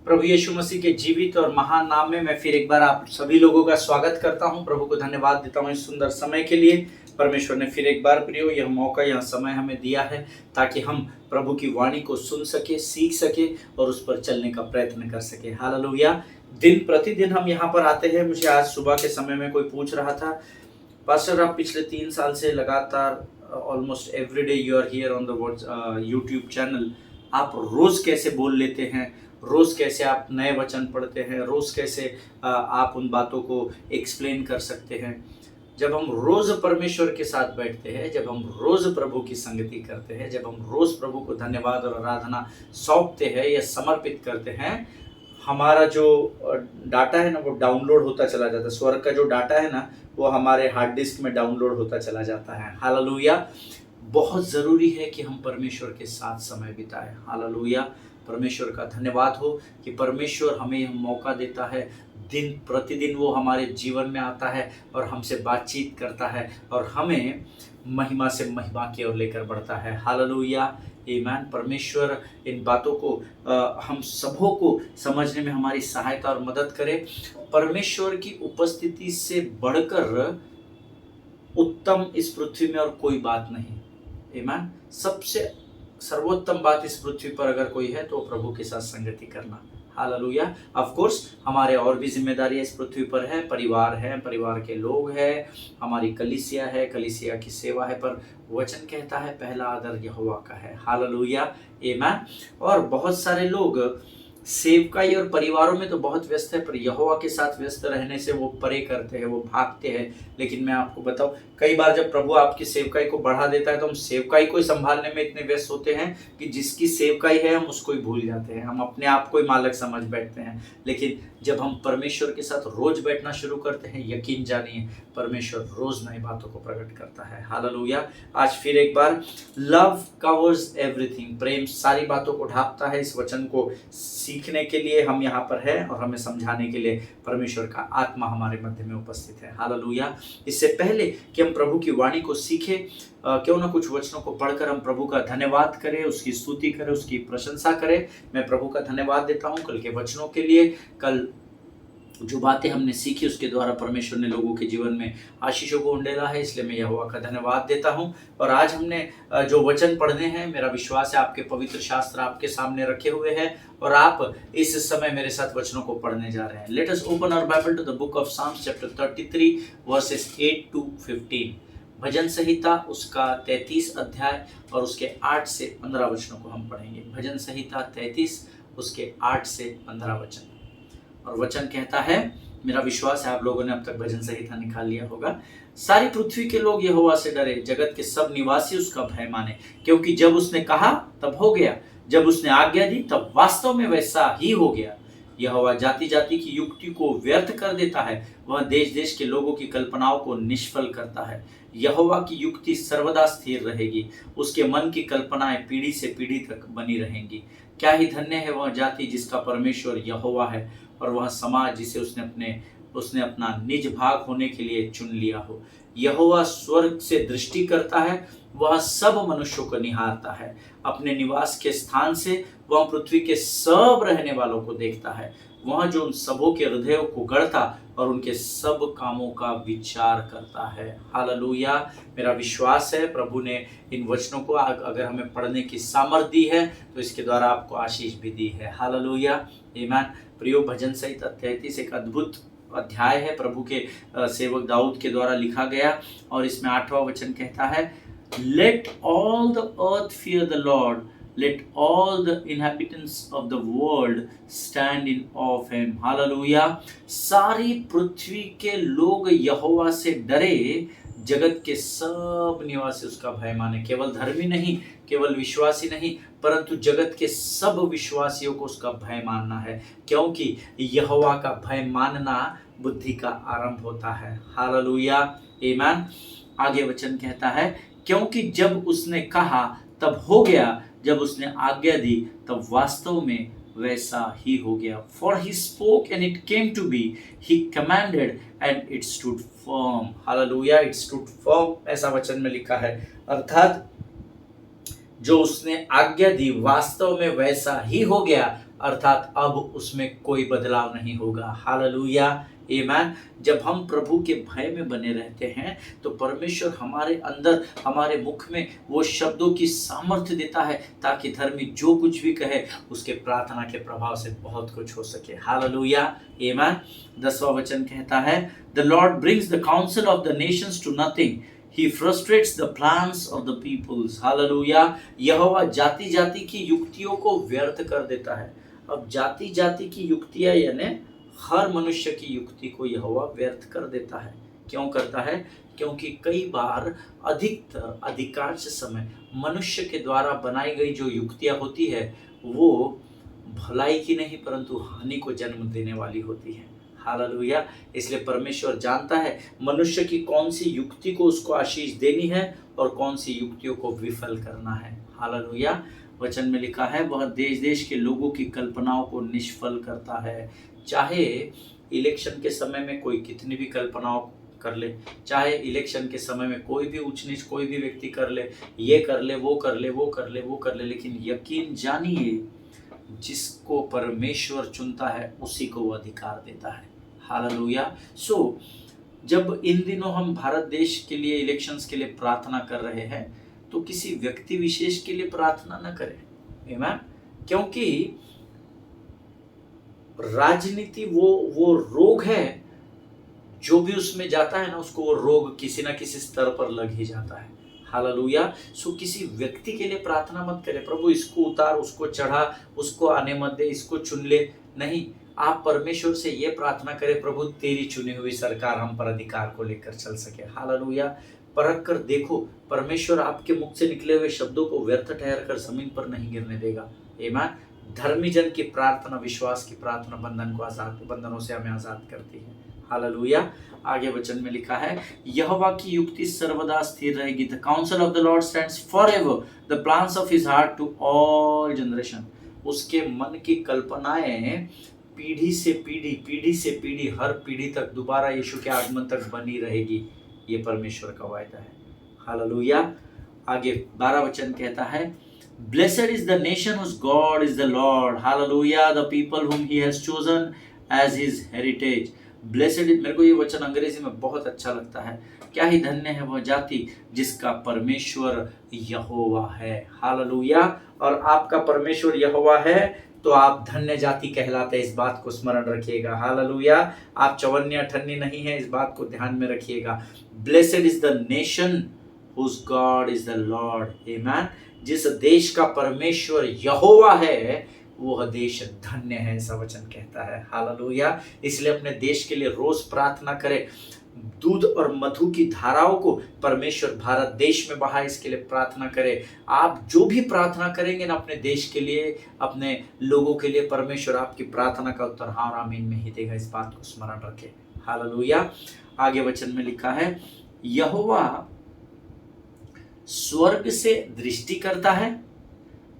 प्रभु यीशु मसीह के जीवित और महान नाम में मैं फिर एक बार आप सभी लोगों का स्वागत करता हूं। प्रभु को धन्यवाद देता हूं इस सुंदर समय के लिए। परमेश्वर ने फिर एक बार प्रियो यह मौका यह समय हमें दिया है ताकि हम प्रभु की वाणी को सुन सके, सीख सके और उस पर चलने का प्रयत्न कर सके। हालेलुया। दिन प्रतिदिन हम यहाँ पर आते हैं। मुझे आज सुबह के समय में कोई पूछ रहा था, पास्टर आप पिछले 3 साल से लगातार almost every day you are here on the YouTube channel, आप रोज कैसे बोल लेते हैं, रोज कैसे आप नए वचन पढ़ते हैं, रोज कैसे आप उन बातों को एक्सप्लेन कर सकते हैं। जब हम रोज परमेश्वर के साथ बैठते हैं, जब हम रोज प्रभु की संगति करते हैं, जब हम रोज प्रभु को धन्यवाद और आराधना सौंपते हैं या समर्पित करते हैं, हमारा जो डाटा है ना वो डाउनलोड होता चला जाता है। स्वर्ग का जो डाटा है ना वो हमारे हार्ड डिस्क में डाउनलोड होता चला जाता है। हालेलुया। बहुत ज़रूरी है कि हम परमेश्वर के साथ समय बिताएं। हालेलुया। परमेश्वर का धन्यवाद हो कि परमेश्वर हमें यह मौका देता है। दिन प्रतिदिन वो हमारे जीवन में आता है और हमसे बातचीत करता है और हमें महिमा से महिमा की ओर लेकर बढ़ता है। हालेलुया। आमीन। परमेश्वर इन बातों को हम सबों को समझने में हमारी सहायता और मदद करे। परमेश्वर की उपस्थिति से बढ़कर उत्तम इस पृथ्वी में और कोई बात नहीं। आमीन। सबसे सर्वोत्तम बात इस पृथ्वी पर अगर कोई है तो प्रभु के साथ संगति करना। हालेलुया। ऑफ कोर्स हमारे और भी जिम्मेदारियां इस पृथ्वी पर है, परिवार है, परिवार के लोग हैं, हमारी कलीसिया है, कलीसिया की सेवा है, पर वचन कहता है पहला आदर यहोवा का है। हालेलुया। आमीन। और बहुत सारे लोग सेवकाई और परिवारों में तो बहुत व्यस्त है, पर यहोवा के साथ व्यस्त रहने से वो परे करते हैं, वो भागते हैं। लेकिन मैं आपको बताऊं, कई बार जब प्रभु आपकी सेवकाई को बढ़ा देता है तो हम सेवकाई को संभालने में इतने व्यस्त होते हैं कि जिसकी सेवकाई है हम उसको ही भूल जाते हैं, हम अपने आप को ही मालक समझ बैठते हैं। लेकिन जब हम परमेश्वर के साथ रोज बैठना शुरू करते हैं, यकीन जानिए परमेश्वर रोज नई बातों को प्रकट करता है। हालेलुया। आज फिर एक बार, लव कवर्स एवरीथिंग, प्रेम सारी बातों को ढांपता है। इस वचन को सीखने के लिए हम यहाँ पर हैं और हमें समझाने के लिए परमेश्वर का आत्मा हमारे मध्य में उपस्थित है। हालेलुया। इससे पहले कि हम प्रभु की वाणी को सीखें, क्यों ना कुछ वचनों को पढ़कर हम प्रभु का धन्यवाद करें, उसकी स्तुति करें, उसकी प्रशंसा करें। मैं प्रभु का धन्यवाद देता हूं कल के वचनों के लिए। कल जो बातें हमने सीखी उसके द्वारा परमेश्वर ने लोगों के जीवन में आशीषों को उंडेला है, इसलिए मैं यहोवा का धन्यवाद देता हूं। और आज हमने जो वचन पढ़ने हैं, मेरा विश्वास है आपके पवित्र शास्त्र आपके सामने रखे हुए हैं और आप इस समय मेरे साथ वचनों को पढ़ने जा रहे हैं। Let us open our Bible to the book of Psalms chapter 33 verses 8 to 15। भजन संहिता उसका 33 अध्याय और उसके 8 से 15 वचनों को हम पढ़ेंगे। भजन संहिता 33 उसके 8 से 15 वचन। और वचन कहता है, मेरा विश्वास है आप लोगों ने अब तक भजन संहिता निकाल लिया होगा। सारी पृथ्वी के लोग यहोवा से डरे, जगत के सब निवासी उसका भय माने, क्योंकि जब उसने कहा तब हो गया, जब उसने आज्ञा दी तब वास्तव में वैसा ही हो गया। यहोवा जाति जाति की युक्ति को व्यर्थ कर देता है, वह देश देश के लोगों की कल्पनाओं को निष्फल करता है। यहोवा की युक्ति सर्वदा स्थिर रहेगी, उसके मन की कल्पनाएं पीढ़ी से पीढ़ी तक बनी रहेंगी। क्या ही धन्य है वह जाति जिसका परमेश्वर यहोवा है, और वह समाज जिसे उसने अपना निज भाग होने के लिए चुन लिया हो। यहोवा स्वर्ग से दृष्टि करता है, वह सब मनुष्यों को निहारता है। अपने निवास के स्थान से वह पृथ्वी के सब रहने वालों को देखता है। वह जो उन सबों के हृदयों को गढ़ता और उनके सब कामों का विचार करता है। हालेलुया। मेरा विश्वास है प्रभु ने इन वचनों को अगर हमें पढ़ने की सामर्थ्य दी है तो इसके द्वारा आपको आशीष भी दी है। हालेलुया। आमीन। प्रियो, भजन संहिता 33 एक अद्भुत अध्याय है, प्रभु के सेवक दाऊद के द्वारा लिखा गया। और इसमें 8वां वचन कहता है, let all the earth fear the Lord, let all the inhabitants of the world stand in awe of him. हालेलुया। सारी पृथ्वी के लोग यहोवा से डरे, जगत के सब निवासी उसका भय माने। केवल धर्मी नहीं, केवल विश्वासी नहीं, परंतु जगत के सब विश्वासियों को उसका भय मानना है, क्योंकि यहोवा का भय मानना बुद्धि का आरंभ होता है। हालेलुया। आमीन। आगे वचन कहता है, क्योंकि जब उसने कहा तब हो गया, जब उसने आज्ञा दी तब वास्तव में वैसा ही हो गया। For he spoke and it came to be, he commanded and it stood firm. Hallelujah, it stood firm, ऐसा वचन में लिखा है। अर्थात जो उसने आज्ञा दी वास्तव में वैसा ही हो गया अर्थात अब उसमें कोई बदलाव नहीं होगा। हालेलुया, आमीन। जब हम प्रभु के भय में बने रहते हैं तो परमेश्वर हमारे अंदर, हमारे मुख में वो शब्दों की सामर्थ्य देता है ताकि धर्मी जो कुछ भी कहे उसके प्रार्थना के प्रभाव से बहुत कुछ हो सके। हालेलुया, आमीन। 10वां वचन कहता है, the lord brings the council of the nations to nothing, He frustrates the plans of the peoples. Hallelujah. यहोवा जाति जाति की युक्तियों को व्यर्थ कर देता है। अब जाति जाति की युक्तियां यानी हर मनुष्य की युक्ति को यहोवा व्यर्थ कर देता है। क्यों करता है? क्योंकि कई बार अधिकांश समय मनुष्य के द्वारा बनाई गई जो युक्तियां होती है वो भलाई की नहीं परंतु हानि को जन्म देने वाली होती है। हालेलुया। इसलिए परमेश्वर जानता है मनुष्य की कौन सी युक्ति को उसको आशीष देनी है और कौन सी युक्तियों को विफल करना है। हालेलुया। वचन में लिखा है, वह देश देश के लोगों की कल्पनाओं को निष्फल करता है। चाहे इलेक्शन के समय में कोई कितनी भी कल्पनाओं कर ले, चाहे इलेक्शन के समय में कोई भी ऊंच नीच कोई भी व्यक्ति कर ले, ये कर ले, वो कर ले, वो कर ले, वो कर ले, लेकिन यकीन जानिए जिसको परमेश्वर चुनता है उसी को वो अधिकार देता है। हालेलुया। जब इन दिनों हम भारत देश के लिए इलेक्शंस के लिए प्रार्थना कर रहे हैं तो किसी व्यक्ति विशेष के लिए प्रार्थना न करें। आमीन। क्योंकि राजनीति वो रोग है, जो भी उसमें जाता है ना उसको वो रोग किसी ना किसी स्तर पर लग ही जाता है। हालेलुया। किसी व्यक्ति के लिए प्रार्थना मत करें, प्रभु इसको उतार, उसको चढ़ा, उसको आने मत दे, इसको चुन ले। नहीं, आप परमेश्वर से ये प्रार्थना करें, प्रभु तेरी चुनी हुई सरकार हम पर अधिकार को लेकर चल सके। हालेलुया। परख कर देखो, परमेश्वर आपके मुख से निकले हुए शब्दों को व्यर्थ ठहर कर जमीन पर नहीं गिरने देगा। आमीन। धर्मी जन की प्रार्थना, विश्वास की प्रार्थना बंधनों से हमें आजाद करती है। हालेलुया। आगे वचन में लिखा है, यहोवा की युक्ति सर्वदा स्थिर रहेगी। The council of the Lord stands forever, the plans of his heart to all generation. उसके मन की कल्पनाएं पीढ़ी से पीढ़ी, हर पीढ़ी तक, दोबारा यीशु के आगमन तक बनी रहेगी। ये परमेश्वर का वायदा है। हालेलुया। आगे 12 वचन कहता है, Blessed is the nation whose God is the Lord. Hallelujah. The people whom he has chosen as his heritage. Blessed is, मेरे को ये वचन अंग्रेजी में बहुत अच्छा लगता है। क्या ही धन्य है वह जाति जिसका परमेश्वर यहोवा है। हालेलुया। और आपका परमेश्वर यहोवा है तो आप धन्य जाति कहलाते हैं, इस बात को स्मरण रखिएगा। हालेलुया। आप चवन्नी अठन्नी नहीं है, इस बात को ध्यान में रखिएगा। Blessed is the nation whose God is the Lord. Amen. जिस देश का परमेश्वर यहोवा है वह देश धन्य है, ऐसा वचन कहता है। हालेलुया। इसलिए अपने देश के लिए रोज प्रार्थना करें। दूध और मधु की धाराओं को परमेश्वर भारत देश में बहाए, इसके लिए प्रार्थना करें। आप जो भी प्रार्थना करेंगे ना अपने देश के लिए, अपने लोगों के लिए, परमेश्वर आपकी प्रार्थना का उत्तर हाँ और आमीन में ही देगा, इस बात को स्मरण रखें। हालेलुया। आगे वचन में लिखा है, यहोवा स्वर्ग से दृष्टि करता है,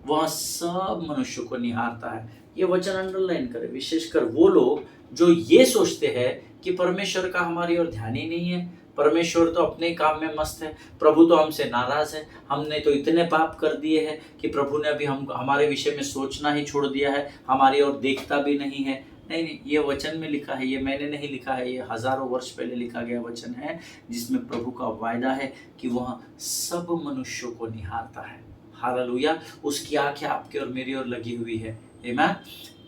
वह सब मनुष्य को निहारता है। ये वचन अंडरलाइन करें, विशेषकर वो लोग जो ये सोचते हैं कि परमेश्वर का हमारी ओर ध्यान ही नहीं है, परमेश्वर तो अपने काम में मस्त है, प्रभु तो हमसे नाराज है, हमने तो इतने पाप कर दिए हैं कि प्रभु ने अभी हमारे विषय में सोचना ही छोड़ दिया है, हमारी ओर देखता भी नहीं है। नहीं, ये वचन में लिखा है, ये मैंने नहीं लिखा है, ये हजारों वर्ष पहले लिखा गया वचन है, जिसमें प्रभु का वायदा है कि वह सब मनुष्यों को निहारता है। हालेलुया। उसकी आंखें आपके और मेरी ओर लगी हुई है। आमीन।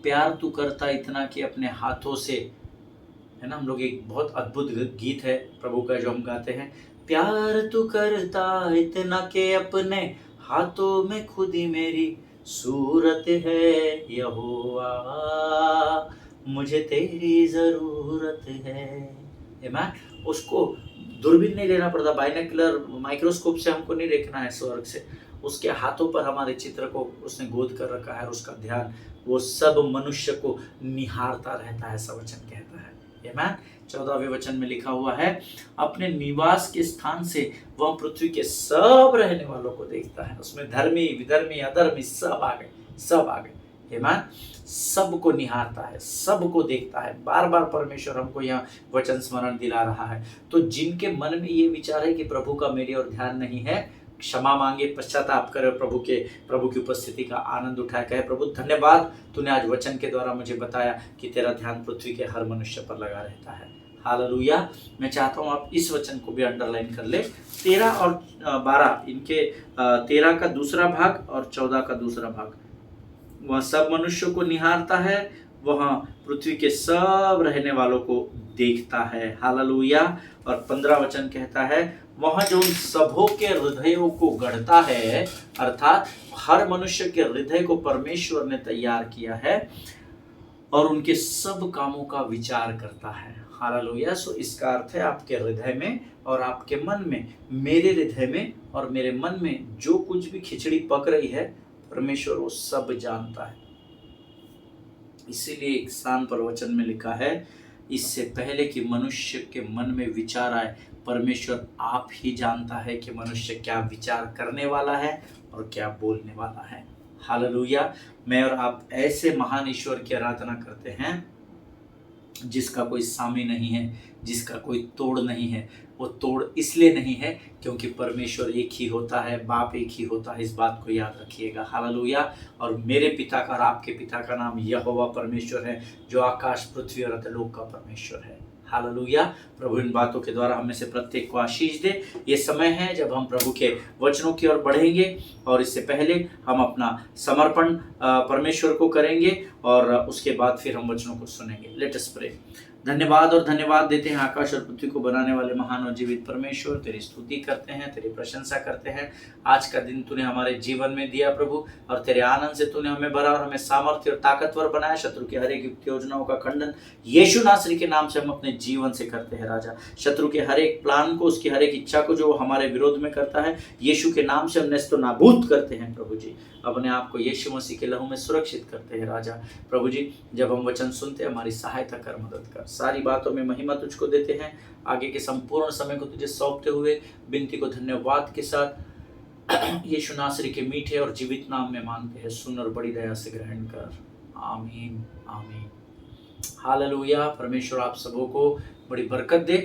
प्यार तू करता इतना कि अपने हाथों से, है ना, हम लोग एक बहुत अद्भुत गीत है प्रभु का जो हम गाते हैं, प्यार तू करता इतना कि अपने हाथों में खुद ही मेरी सूरत है यहोवा, मुझे तेरी जरूरत है। आमीन। उसको दूरबीन नहीं लेना पड़ता, बाइनोकुलर माइक्रोस्कोप से हमको नहीं देखना है स्वर्ग से, उसके हाथों पर हमारे चित्र को उसने गोद कर रखा है और उसका ध्यान वो सब मनुष्य को निहारता रहता है, ऐसा वचन कहता है। आमीन। 14वें वचन में लिखा हुआ है, अपने निवास के स्थान से वह पृथ्वी के सब रहने वालों को देखता है। उसमें धर्मी विधर्मी अधर्मी सब आ गए। आमीन। सबको निहारता है, सबको देखता है। बार बार परमेश्वर हमको यहाँ वचन स्मरण दिला रहा है। तो जिनके मन में ये विचार है कि प्रभु का मेरी ओर ध्यान नहीं है, क्षमा मांगे, पश्चाताप करे और प्रभु की उपस्थिति का आनंद उठाए। कहे प्रभु धन्यवाद, तूने आज वचन के द्वारा मुझे बताया कि तेरा ध्यान पृथ्वी के हर मनुष्य पर लगा रहता है। हालेलुया। मैं चाहता हूँ आप इस वचन को भी अंडरलाइन कर ले। 13 और 12 इनके 13 का दूसरा भाग और 14 का दूसरा भाग, वह सब मनुष्यों को निहारता है, वह पृथ्वी के सब रहने वालों को देखता है। हालेलुया। और 15 वचन कहता है, वह जो उन सबों के हृदयों को गढ़ता है, अर्थात हर मनुष्य के हृदय को परमेश्वर ने तैयार किया है और उनके सब कामों का विचार करता है। हालेलुया। सो इसका अर्थ है आपके हृदय में और आपके मन में, मेरे हृदय में और मेरे मन में जो कुछ भी खिचड़ी पक रही है, परमेश्वर वो सब जानता है। इसीलिए एक स्थान पर वचन में लिखा है, इससे पहले कि मनुष्य के मन में विचार आए, परमेश्वर आप ही जानता है कि मनुष्य क्या विचार करने वाला है और क्या बोलने वाला है। हालेलुया। मैं और आप ऐसे महान ईश्वर की आराधना करते हैं जिसका कोई सामी नहीं है, जिसका कोई तोड़ नहीं है। वो तोड़ इसलिए नहीं है क्योंकि परमेश्वर एक ही होता है, बाप एक ही होता है। इस बात को याद रखिएगा। हालेलुया। और मेरे पिता का और आपके पिता का नाम यहोवा परमेश्वर है, जो आकाश पृथ्वी और अधोलोक का परमेश्वर है। हालेलुया। प्रभु इन बातों के द्वारा हमें से प्रत्येक को आशीष दे। ये समय है जब हम प्रभु के वचनों की ओर बढ़ेंगे और इससे पहले हम अपना समर्पण परमेश्वर को करेंगे और उसके बाद फिर हम वचनों को सुनेंगे। Let us pray. धन्यवाद और धन्यवाद देते हैं आकाश और पृथ्वी को बनाने वाले महान और जीवित परमेश्वर। तेरी स्तुति करते हैं, तेरी प्रशंसा करते हैं। आज का दिन तूने हमारे जीवन में दिया प्रभु, और तेरे आनंद से तूने हमें भरा और हमें सामर्थ्य और ताकतवर बनाया। शत्रु की हर एक योजनाओं का खंडन यीशु नासरी के नाम से हम अपने जीवन से करते हैं राजा। शत्रु के हर एक प्लान को, उसकी हर एक इच्छा को जो हमारे विरोध में करता है, यीशु के नाम से हम नेस्तो नाबूद करते हैं प्रभु जी। अपने आप को यीशु मसीह के लहू में सुरक्षित करते हैं राजा। प्रभु जी, जब हम वचन सुनते हैं हमारी सहायता कर, मदद कर। सारी बातों में महिमा तुझको देते हैं। आगे के संपूर्ण समय को तुझे सौंपते हुए विनती को धन्यवाद के साथ यीशु नासरी के मीठे और जीवित नाम में मांगते हैं। सुन और बड़ी दया से ग्रहण कर। आमीन आमीन। हालेलुया। परमेश्वर आप सबों को बड़ी बरकत दे।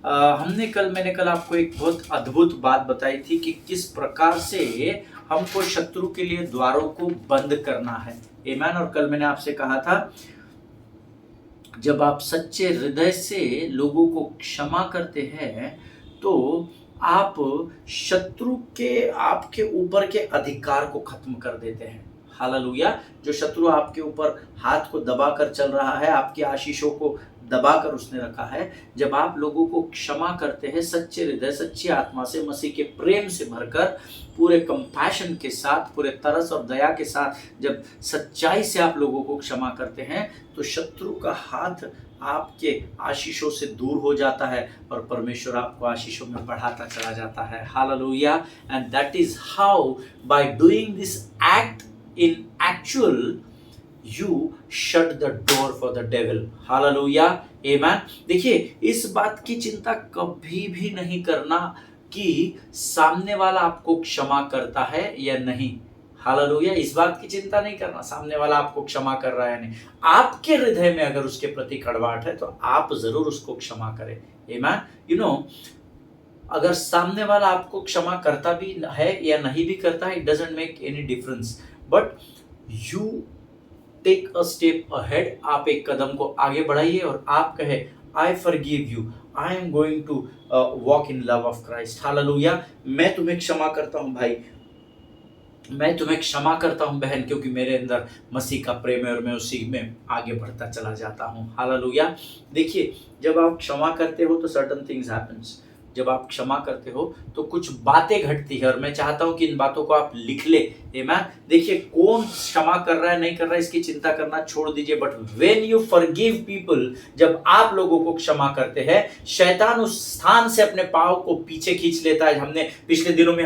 मैंने कल आपको एक बहुत अद्भुत बात बताई थी कि किस प्रकार से हमको शत्रु के लिए द्वारों को बंद करना है। आमीन। और कल मैंने आपसे कहा था, जब आप सच्चे हृदय से लोगों को क्षमा करते हैं तो आप शत्रु के आपके ऊपर के अधिकार को खत्म कर देते हैं। हालेलुया। जो शत्रु आपके ऊपर हाथ को दबाकर चल रहा है, आपकी आशीषों को दबाकर उसने रखा है, जब आप लोगों को क्षमा करते हैं सच्चे हृदय, सच्ची आत्मा से, मसीह के प्रेम से भरकर, पूरे कंपैशन के साथ, पूरे तरस और दया के साथ, जब सच्चाई से आप लोगों को क्षमा करते हैं तो शत्रु का हाथ आपके आशीषों से दूर हो जाता है और परमेश्वर आपको आशीषों में बढ़ाता चला जाता है। Hallelujah. And that is how, by doing this act in actual, you shut the door for the devil. Hallelujah. Amen. देखिए, इस बात की चिंता कभी भी नहीं करना कि सामने वाला आपको क्षमा करता है या नहीं। हालेलुया। इस बात की चिंता नहीं करना सामने वाला आपको क्षमा कर रहा है या नहीं। आपके हृदय में अगर उसके प्रति कड़वाहट है तो आप जरूर उसको क्षमा करें। Amen. You know, अगर सामने वाला आपको क्षमा करता भी है या नहीं भी करता है, it doesn't make any difference. But you take a step ahead. आप एक कदम को आगे बढ़ाइए और आप कहे, I forgive you, I am going to walk in love of Christ. हालेलुया। मैं तुम्हें क्षमा करता हूँ भाई, मैं तुम्हें क्षमा करता हूँ बहन, क्योंकि मेरे अंदर मसीह का प्रेम है और मैं उसी में आगे बढ़ता चला जाता हूँ। हालेलुया। देखिए, जब आप क्षमा करते हो तो सर्टन थिंग्स हैपेंस। जब आप क्षमा करते हो तो कुछ बातें घटती है और मैं चाहता हूं कि इन बातों को आप लिख ले। आमीन। देखिए, कौन क्षमा कर रहा है नहीं कर रहा है इसकी चिंता करना छोड़ दीजिए, but when you forgive people, जब आप लोगों को क्षमा करते हैं, शैतान उस स्थान से अपने पांव को पीछे खींच लेता है। हमने पिछले दिनों में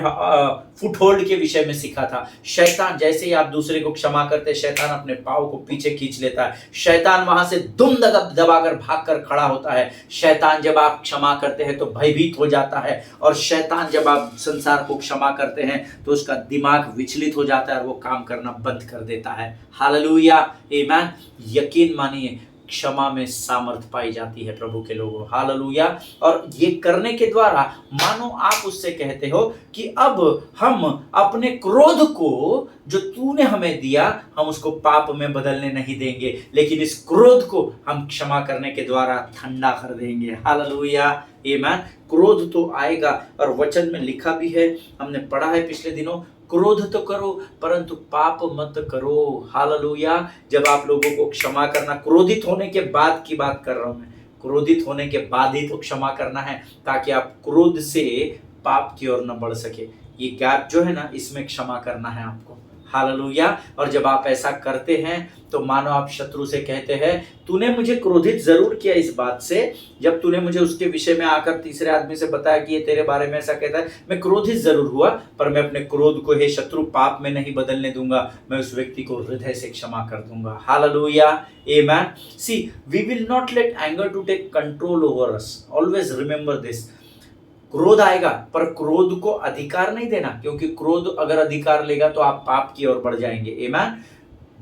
फुटहोल्ड के विषय में सीखा था। शैतान, जैसे ही आप दूसरे को क्षमा करते हैं, शैतान अपने पांव को पीछे खींच लेता है। शैतान वहां से दुम दबाकर भागकर खड़ा होता है। शैतान जब आप क्षमा करते हैं तो भयभीत हो जाता है, और शैतान जब आप संसार को क्षमा करते हैं तो उसका दिमाग विचलित हो जाता है और वो काम करना बंद कर देता है। हालेलुया। आमीन। यकीन मानिए, क्षमा में सामर्थ पाई जाती है प्रभु के लोगों, हालेलुया। और ये करने के द्वारा मानो आप उससे कहते हो कि अब हम अपने क्रोध को जो तूने हमें दिया, हम उसको पाप में बदलने नहीं देंगे, लेकिन इस क्रोध को हम क्षमा करने के द्वारा ठंडा कर देंगे, हालेलुया, आमीन। क्रोध तो आएगा, और वचन में लिखा भी है, हमने पढ़ा है पिछले दिनों, क्रोध तो करो परंतु पाप मत करो, हालेलुया। जब आप लोगों को क्षमा करना, क्रोधित होने के बाद की बात कर रहा हूं मैं, क्रोधित होने के बाद ही तो क्षमा करना है, ताकि आप क्रोध से पाप की ओर न बढ़ सके। ये गैप जो है ना, इसमें क्षमा करना है आपको, हालेलुया। और जब आप ऐसा करते हैं तो मानो आप शत्रु से कहते हैं, तूने मुझे क्रोधित जरूर किया इस बात से, जब तूने मुझे उसके विषय में आकर तीसरे आदमी से बताया कि ये तेरे बारे में ऐसा कहता है, मैं क्रोधित जरूर हुआ, पर मैं अपने क्रोध को हे शत्रु पाप में नहीं बदलने दूंगा, मैं उस व्यक्ति को हृदय से क्षमा कर दूंगा, हालेलुया, आमीन। सी, we will not let anger to take control over us, always remember this. क्रोध आएगा पर क्रोध को अधिकार नहीं देना, क्योंकि क्रोध अगर अधिकार लेगा तो आप पाप की ओर बढ़ जाएंगे, आमीन।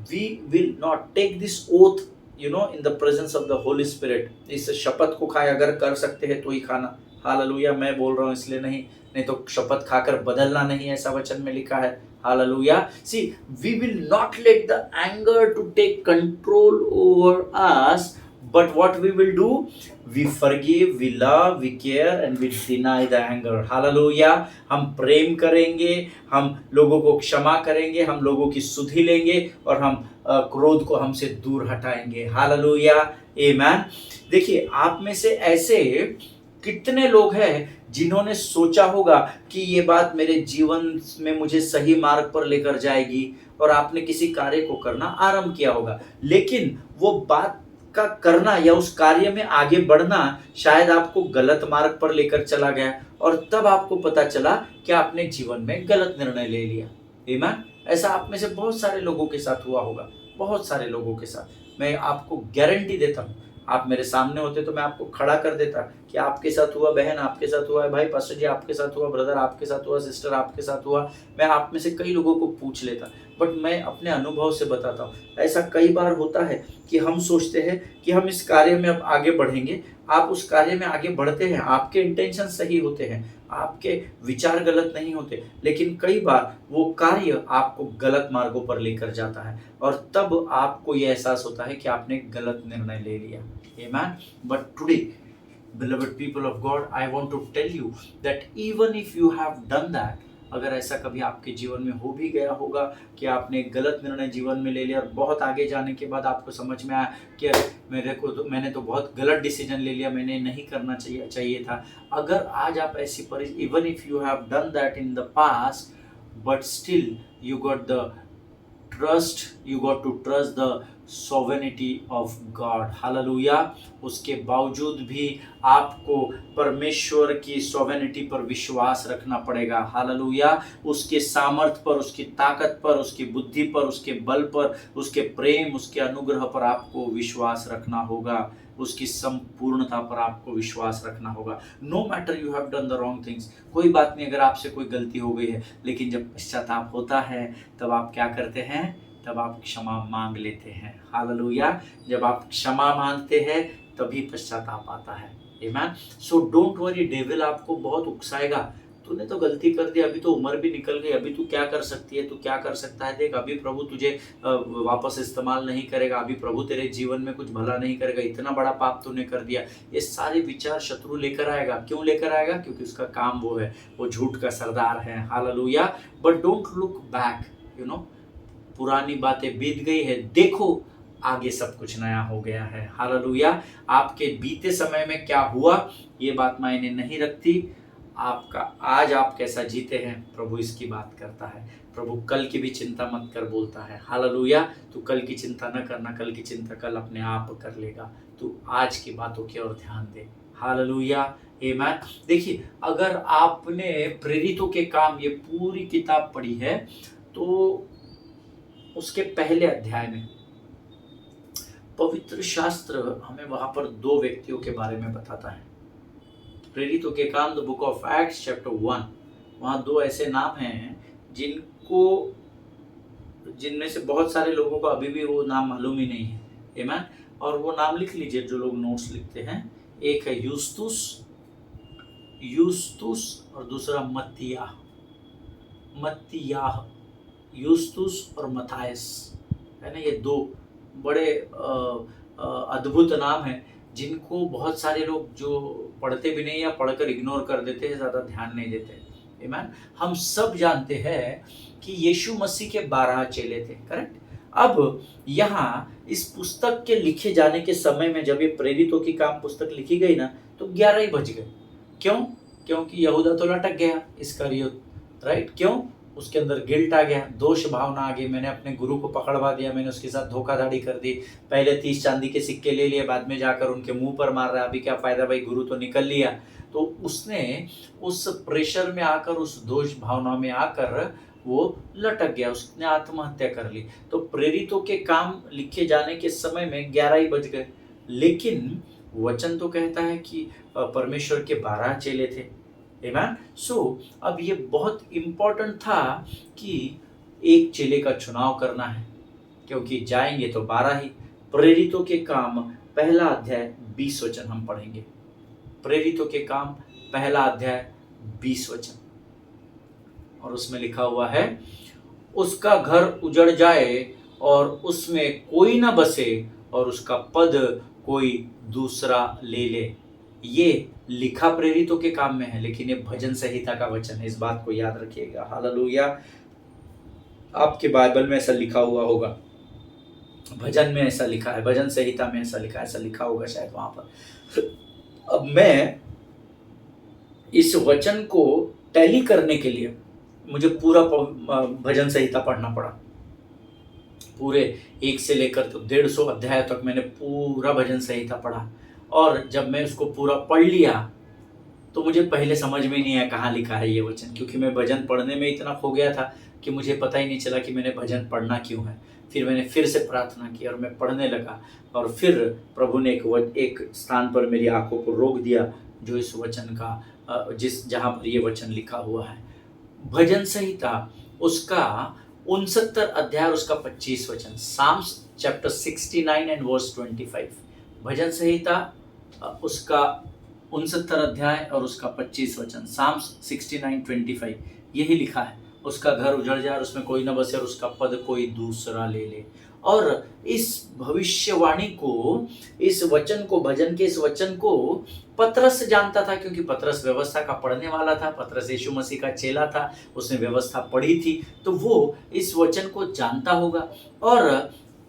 We will not take this oath, in the presence of the Holy Spirit. इस शपथ को खाए, अगर कर सकते हैं तो ही खाना, हालेलुया। मैं बोल रहा हूँ इसलिए नहीं तो शपथ खाकर बदलना नहीं, ऐसा वचन में लिखा है, hallelujah. See, we will not let the anger to take control over us, but what we will do, we forgive, we love, we care and we deny the anger, hallelujah. हम प्रेम करेंगे, हम लोगों को क्षमा करेंगे, हम लोगों की सुधि लेंगे, और हम क्रोध को हमसे दूर हटाएंगे, हालेलुया, आमीन। देखिए, आप में से ऐसे कितने लोग हैं जिन्होंने सोचा होगा कि ये बात मेरे जीवन में मुझे सही मार्ग पर लेकर जाएगी, और आपने किसी कार्य को करना आरंभ किया होगा, लेकिन वो बात का करना या उस कार्य में आगे बढ़ना शायद आपको गलत मार्ग पर लेकर चला गया, और तब आपको पता चला कि आपने जीवन में गलत निर्णय ले लिया, आमीन। ऐसा आप में से बहुत सारे लोगों के साथ हुआ होगा, बहुत सारे लोगों के साथ। मैं आपको गारंटी देता हूँ, आप मेरे सामने होते तो मैं आपको खड़ा कर देता कि आपके साथ हुआ, बहन आपके साथ हुआ है, भाई पास्टर जी आपके साथ हुआ, ब्रदर आपके साथ हुआ, सिस्टर आपके साथ हुआ। मैं आप में से कई लोगों को पूछ लेता, बट मैं अपने अनुभव से बताता हूँ, ऐसा कई बार होता है कि हम सोचते हैं कि हम इस कार्य में अब आगे बढ़ेंगे, आप उस कार्य में आगे बढ़ते हैं, आपके इंटेंशन सही होते हैं, आपके विचार गलत नहीं होते, लेकिन कई बार वो कार्य आपको गलत मार्गों पर लेकर जाता है, और तब आपको ये एहसास होता है कि आपने गलत निर्णय ले लिया, आमीन। But today, beloved people of God, I want to tell you that even if you have done that, अगर ऐसा कभी आपके जीवन में हो भी गया होगा कि आपने एक गलत निर्णय जीवन में ले लिया, और बहुत आगे जाने के बाद आपको समझ में आया कि मैंने तो बहुत गलत डिसीजन ले लिया, मैंने नहीं करना चाहिए था। अगर आज आप ऐसी परिस्थिति, even if you have done that in the past, but still you got the trust, you got to trust the sovereignty of God, हालेलुया। उसके बावजूद भी आपको परमेश्वर की सोवेनिटी पर विश्वास रखना पड़ेगा, हालेलुया। उसके सामर्थ पर, उसकी ताकत पर, उसकी बुद्धि पर, उसके बल पर, उसके प्रेम, उसके अनुग्रह पर आपको विश्वास रखना होगा, उसकी संपूर्णता पर आपको विश्वास रखना होगा। No matter you have done the wrong things, कोई बात नहीं अगर आपसे कोई गलती हो गई है, लेकिन जब पश्चाताप होता है तब आप क्या करते हैं, तब आप क्षमा मांग लेते हैं, हालेलुया। जब आप क्षमा मांगते हैं तभी पश्चाताप आता है, आमीन। सो डोंट वरी, डेविल आपको बहुत उकसाएगा, तूने तो गलती कर दी, अभी तो उम्र भी निकल गई, अभी तू क्या कर सकती है, तू क्या कर सकता है, देख अभी प्रभु तुझे वापस इस्तेमाल नहीं करेगा, अभी प्रभु तेरे जीवन में कुछ भला नहीं करेगा, इतना बड़ा पाप तूने कर दिया। ये सारे विचार शत्रु लेकर आएगा। क्यों लेकर आएगा? क्योंकि उसका काम वो है, वो झूठ का सरदार है, hallelujah. But don't look back, पुरानी बातें बीत गई है, देखो आगे सब कुछ नया हो गया है, हालेलुया। आपके बीते समय में क्या हुआ ये बात मायने नहीं रखती, आपका आज आप कैसा जीते हैं प्रभु इसकी बात करता है। प्रभु कल की भी चिंता मत कर बोलता है, हालेलुया। तू कल की चिंता न करना, कल की चिंता कल अपने आप कर लेगा, तू आज की बातों की ओर ध्यान दे, हालेलुया, आमीन। देखिए, अगर आपने प्रेरितों के काम ये पूरी किताब पढ़ी है तो उसके पहले अध्याय में पवित्र शास्त्र हमें वहां पर दो व्यक्तियों के बारे में बताता है। प्रेरितों के काम, the book of acts chapter 1, वहां दो ऐसे नाम हैं जिनमें से बहुत सारे लोगों को अभी भी वो नाम मालूम ही नहीं है, आमीन। और वो नाम लिख लीजिए जो लोग नोट्स लिखते हैं। एक है यूस्तुस, यूस्तुस और दूसरा मत्तियाह, मत्तियाह, यूस्तुस और मथायस, है ना। ये दो बड़े अद्भुत नाम हैं जिनको बहुत सारे लोग जो पढ़ते भी नहीं या पढ़कर इग्नोर कर देते हैं, ज़्यादा ध्यान नहीं देते। आमीन। हम सब जानते हैं कि यीशु मसीह के 12 चेले थे, करेक्ट। अब यहाँ इस पुस्तक के लिखे जाने के समय में जब ये प्रेरितों की काम पुस्तक लिखी गई ना, तो 11 ही बज गए। क्यों? क्योंकि यहूदा तो लटक गया, इस्करियोत, राइट। क्यों? उसके अंदर गिल्ट आ गया, दोष भावना आ गई, मैंने अपने गुरु को पकड़वा दिया, मैंने उसके साथ धोखाधड़ी कर दी, पहले 30 चांदी के सिक्के ले लिए, बाद में जाकर उनके मुंह पर मार रहा है, अभी क्या फायदा भाई, गुरु तो निकल लिया। तो उसने उस प्रेशर में आकर, उस दोष भावना में आकर वो लटक गया, उसने आत्महत्या कर ली। तो प्रेरितों के काम लिखे जाने के समय में 11 ही बज गए, लेकिन वचन तो कहता है कि परमेश्वर के 12 चेले थे। आमीन। सो अब ये बहुत इम्पोर्टेंट था कि एक चेले का चुनाव करना है, क्योंकि जाएंगे तो 12 ही। प्रेरितों के काम पहला अध्याय 20 वचन हम पढ़ेंगे। प्रेरितों के काम पहला अध्याय 20 वचन, और उसमें लिखा हुआ है, उसका घर उजड़ जाए और उसमें कोई न बसे और उसका पद कोई दूसरा ले ले। ये लिखा प्रेरितों के काम में है, लेकिन ये भजन संहिता का वचन है, इस बात को याद रखिएगा। हालेलुया। आपके बाइबल में ऐसा लिखा हुआ होगा, भजन में ऐसा लिखा है, भजन संहिता में ऐसा लिखा है, ऐसा लिखा होगा शायद वहां पर। अब मैं इस वचन को टैली करने के लिए मुझे पूरा भजन संहिता पढ़ना पड़ा। पूरे 1 से लेकर तो 150 अध्याय तक मैंने पूरा भजन संहिता पढ़ा, और जब मैं उसको पूरा पढ़ लिया तो मुझे पहले समझ में नहीं आया कहाँ लिखा है ये वचन, क्योंकि मैं भजन पढ़ने में इतना खो गया था कि मुझे पता ही नहीं चला कि मैंने भजन पढ़ना क्यों है। फिर मैंने फिर से प्रार्थना की और मैं पढ़ने लगा, और फिर प्रभु ने एक स्थान पर मेरी आंखों को रोक दिया, जो इस वचन का जहाँ पर ये वचन लिखा हुआ है। भजन संहिता उसका 69 अध्याय और उसका 25 वचन, साम्स चैप्टर 69 एंड वर्स 25। भजन संहिता उसका 69 अध्याय और उसका 25 वचन, साम्स 69:25, यही लिखा है, उसका घर उजड़ जाए और उसमें कोई न बसे और उसका पद कोई दूसरा ले ले। और इस भविष्यवाणी को, इस वचन को, भजन के इस वचन को पतरस जानता था, क्योंकि पतरस व्यवस्था का पढ़ने वाला था, पतरस यीशु मसीह का चेला था, उसने व्यवस्था पढ़ी थी, तो वो इस वचन को जानता होगा। और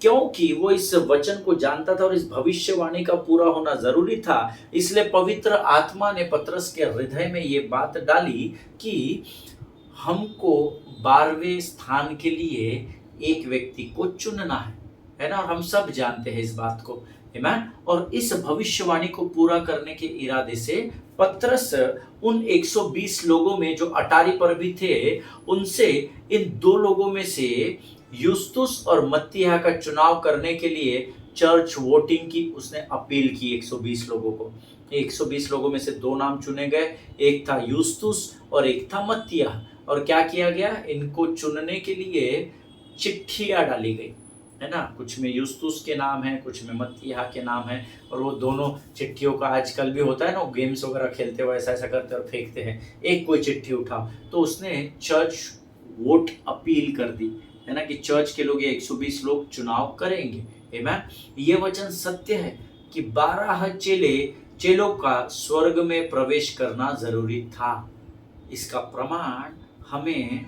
क्योंकि वो इस वचन को जानता था और इस भविष्यवाणी का पूरा होना जरूरी था, इसलिए पवित्र आत्मा ने पतरस के हृदय में ये बात डाली कि हमको 12वें स्थान के लिए एक व्यक्ति को चुनना है ना। और हम सब जानते हैं इस बात को, आमीन। और इस भविष्यवाणी को पूरा करने के इरादे से पतरस उन 120 लोगों में जो अटारी पर भी थे, उनसे इन 2 लोगों में से यूस्तुस और मत्तियाह का चुनाव करने के लिए चर्च वोटिंग की उसने अपील की 120 लोगों को। 120 लोगों में से 2 नाम चुने गए, एक था यूस्तुस और एक था मत्तियाह। और क्या किया गया, इनको चुनने के लिए चिट्ठियां डाली गई, है ना। कुछ में यूस्तुस के नाम है, कुछ में मत्तियाह के नाम है, और वो दोनों चिट्ठियों का आजकल भी होता है ना, गेम्स वगैरह खेलते हुए ऐसा ऐसा करते और फेंकते हैं, एक कोई चिट्ठी उठाओ, तो उसने चर्च वोट अपील कर दी, है ना, कि चर्च के लोग ये 120 लोग चुनाव करेंगे। आमीन। ये वचन सत्य है कि 12 चेलों का स्वर्ग में प्रवेश करना जरूरी था। इसका प्रमाण हमें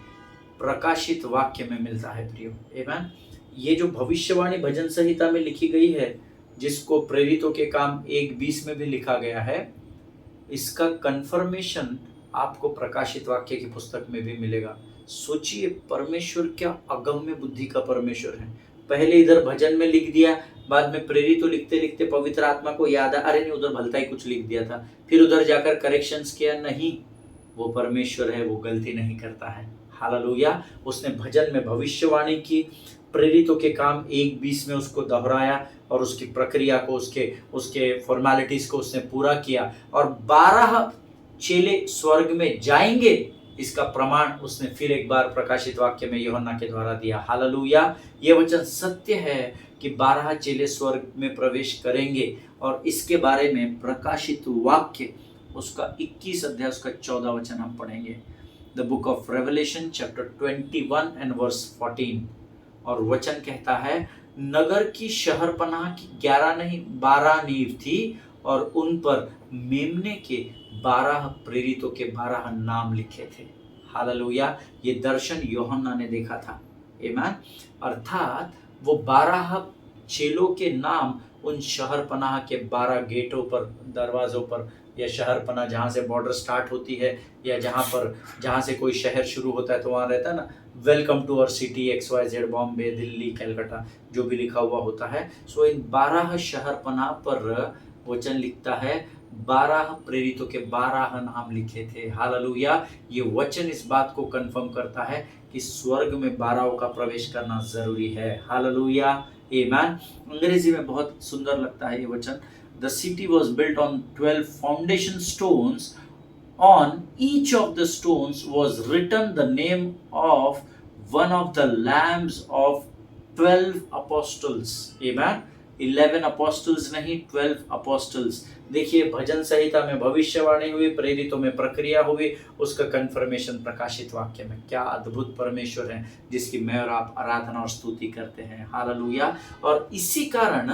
प्रकाशित वाक्य में मिलता है प्रियो। आमीन। ये जो भविष्यवाणी भजन संहिता में लिखी गई है, जिसको प्रेरितों के काम 1:20 में भी लिखा गया है, इसका कंफर्मेशन आपको प्रकाशित वाक्य की पुस्तक में भी मिलेगा। सोचिए, परमेश्वर क्या अगम्य बुद्धि का परमेश्वर है। पहले इधर भजन में लिख दिया, बाद में प्रेरितों लिखते लिखते पवित्र आत्मा को याद आया, अरे नहीं उधर भलता ही कुछ लिख दिया था, फिर उधर जाकर करेक्शंस किया। नहीं, वो परमेश्वर है, वो गलती नहीं करता है। हालेलुया। उसने भजन में भविष्यवाणी की, प्रेरितों के काम 1:20 में उसको दोहराया और उसकी प्रक्रिया को, उसके फॉर्मेलिटीज को उसने पूरा किया। और 12 चेले स्वर्ग में जाएंगे, इसका प्रमाण उसने फिर एक बार प्रकाशित वाक्य में यूहन्ना के द्वारा दिया। हालेलुया। ये वचन सत्य है कि 12 चेले स्वर्ग में प्रवेश करेंगे, और इसके बारे में प्रकाशित वाक्य उसका 21 अध्याय उसका 14 वचन हम पढ़ेंगे। The book of Revelation chapter 21 and verse 14। और वचन कहता है, नगर की शहरपनाह की 11 नहीं 12 नींव थी, और उन पर मेमने के 12 प्रेरितों के 12 नाम लिखे थे। हालेलुया। ये दर्शन यूहन्ना ने देखा था। आमीन। अर्थात वो 12 चेलों के नाम उन शहरपनाह के 12 गेटों पर, दरवाजों पर, या शहरपनाह जहाँ से बॉर्डर स्टार्ट होती है, या जहाँ से कोई शहर शुरू होता है तो वहाँ रहता है ना, welcome to our city XYZ, Bombay, Delhi, Calcutta, जो भी लिखा हुआ होता है। सो इन 12 शहरपनाह पर वचन लिखता है 12 प्रेरितों के 12 नाम लिखे थे। हालेलुया। ये वचन इस बात को कंफर्म करता है कि स्वर्ग में 12 का प्रवेश करना जरूरी है। हालेलुया। आमीन। अंग्रेजी में बहुत सुंदर लगता है ये वचन। The city was built on 12 foundation stones. On each of the stones was written the name of one of the lambs of 12 apostles. Amen. 11 apostles नहीं, 12 apostles। देखिए, भजन संहिता में भविष्यवाणी हुई, प्रेरितों में प्रक्रिया हुई, उसका कंफर्मेशन प्रकाशित वाक्य में। क्या अद्भुत परमेश्वर है जिसकी मैं और आप आराधना और स्तुति करते हैं। हालेलुया। और इसी कारण,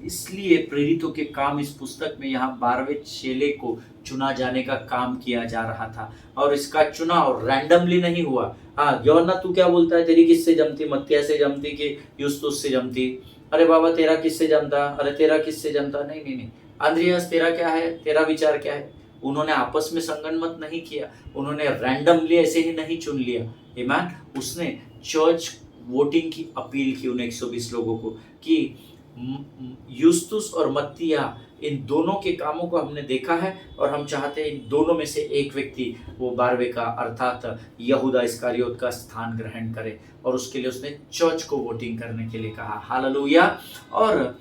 इसलिए प्रेरितों के काम इस पुस्तक में यहाँ 12वें चेले को चुना जाने का काम किया जा रहा था, और इसका चुनाव रैंडमली नहीं हुआ। हाँ, यूहन्ना तू क्या बोलता है, तेरी किससे जमती, मत्तिया से जमती कि यूस्तुस से जमती? अरे बाबा तेरा किससे जमता, अरे तेरा किससे जमता? नहीं नहीं नहीं, अंद्रियास तेरा क्या है, तेरा विचार क्या है? उन्होंने आपस में संगनमत नहीं किया, उन्होंने रैंडमली ऐसे ही नहीं चुन लिया। आमीन। उसने चर्च वोटिंग की अपील की उन 120 लोगों को कि यूस्तुस और मत्तिया, इन दोनों के कामों को हमने देखा है, और हम चाहते हैं इन दोनों में से एक व्यक्ति वो 12वें का अर्थात यहूदा इस्करियोत का स्थान ग्रहण करे, और उसके लिए उसने चर्च को वोटिंग करने के लिए कहा। हालेलुया। और